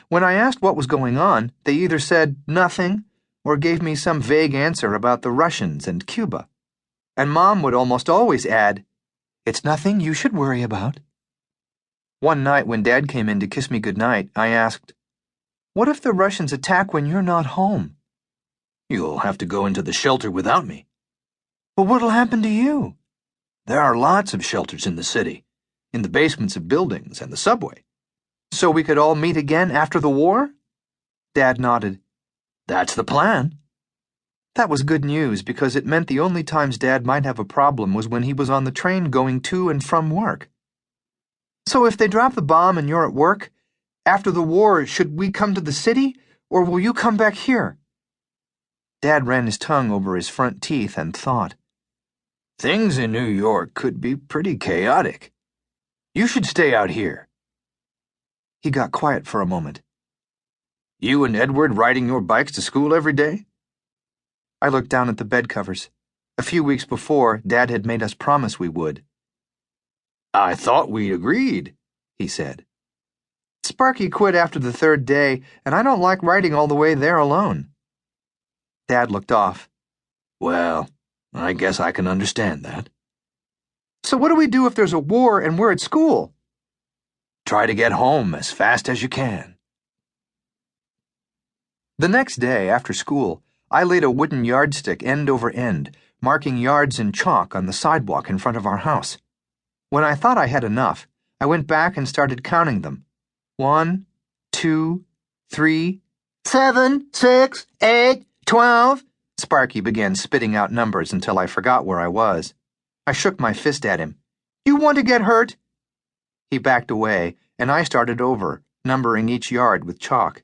When I asked what was going on, they either said nothing or gave me some vague answer about the Russians and Cuba. And Mom would almost always add, "It's nothing you should worry about." One night when Dad came in to kiss me goodnight, I asked, "What if the Russians attack when you're not home?" "You'll have to go into the shelter without me." "Well, what'll happen to you?" "There are lots of shelters in the city, in the basements of buildings and the subway." "So we could all meet again after the war?" Dad nodded. "That's the plan." That was good news because it meant the only times Dad might have a problem was when he was on the train going to and from work. "So if they drop the bomb and you're at work, after the war, should we come to the city, or will you come back here?" Dad ran his tongue over his front teeth and thought. "Things in New York could be pretty chaotic. You should stay out here." He got quiet for a moment. "You and Edward riding your bikes to school every day?" I looked down at the bed covers. A few weeks before, Dad had made us promise we would. "I thought we agreed," he said. "Sparky quit after the third day, and I don't like riding all the way there alone." Dad looked off. "Well, I guess I can understand that." "So what do we do if there's a war and we're at school?" "Try to get home as fast as you can." The next day, after school, I laid a wooden yardstick end over end, marking yards in chalk on the sidewalk in front of our house. When I thought I had enough, I went back and started counting them. 1, 2, 3, 7, 6, 8, 12. Sparky began spitting out numbers until I forgot where I was. I shook my fist at him. "You want to get hurt?" He backed away, and I started over, numbering each yard with chalk.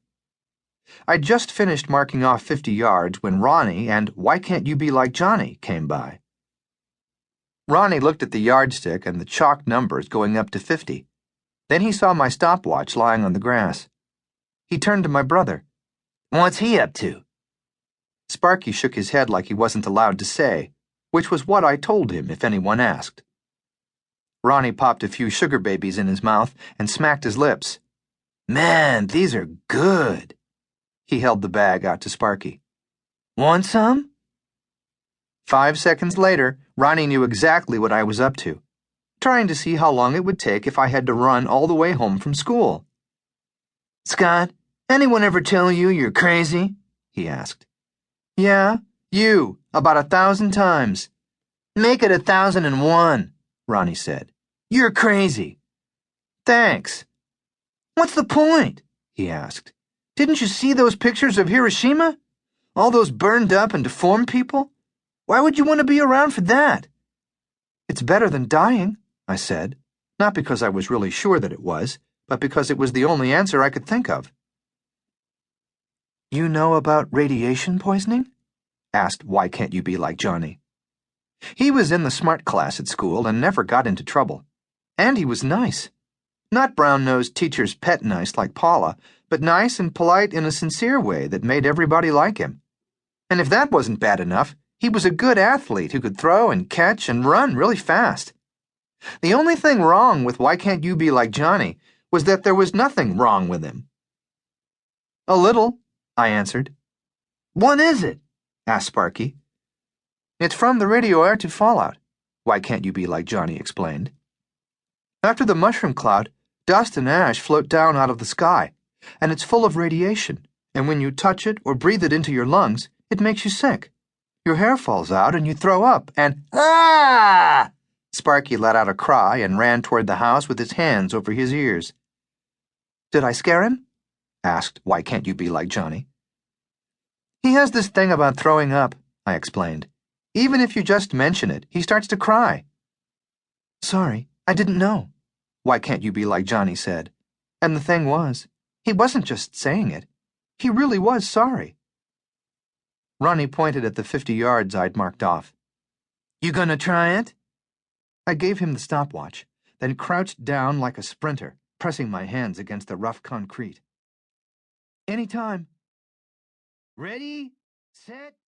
I'd just finished marking off 50 yards when Ronnie and Why Can't You Be Like Johnny came by. Ronnie looked at the yardstick and the chalk numbers going up to 50. Then he saw my stopwatch lying on the grass. He turned to my brother. "What's he up to?" Sparky shook his head like he wasn't allowed to say, which was what I told him if anyone asked. Ronnie popped a few sugar babies in his mouth and smacked his lips. "Man, these are good." He held the bag out to Sparky. "Want some?" 5 seconds later, Ronnie knew exactly what I was up to, trying to see how long it would take if I had to run all the way home from school. "Scott, anyone ever tell you you're crazy?" he asked. "Yeah, you, about 1,000 times. "Make it 1,001, Ronnie said. "You're crazy." "Thanks." "What's the point?" he asked. "Didn't you see those pictures of Hiroshima? All those burned up and deformed people? Why would you want to be around for that?" "It's better than dying," I said, not because I was really sure that it was, but because it was the only answer I could think of. "You know about radiation poisoning?" asked Why Can't You Be Like Johnny. He was in the smart class at school and never got into trouble. And he was nice. Not brown-nosed teacher's pet nice like Paula, but nice and polite in a sincere way that made everybody like him. And if that wasn't bad enough, he was a good athlete who could throw and catch and run really fast. The only thing wrong with Why Can't You Be Like Johnny was that there was nothing wrong with him. "A little," I answered. "What is it?" asked Sparky. "It's from the radioactive fallout," Why Can't You Be Like Johnny explained. "After the mushroom cloud, dust and ash float down out of the sky, and it's full of radiation, and when you touch it or breathe it into your lungs, it makes you sick. Your hair falls out and you throw up, and—" "Ah!" Sparky let out a cry and ran toward the house with his hands over his ears. "Did I scare him?" asked Why Can't You Be Like Johnny. "He has this thing about throwing up," I explained. "Even if you just mention it, he starts to cry." "Sorry, I didn't know," Why Can't You Be Like Johnny said. And the thing was, he wasn't just saying it. He really was sorry. Ronnie pointed at the 50 yards I'd marked off. "You gonna try it?" I gave him the stopwatch, then crouched down like a sprinter, pressing my hands against the rough concrete. "Any time." "Ready, set,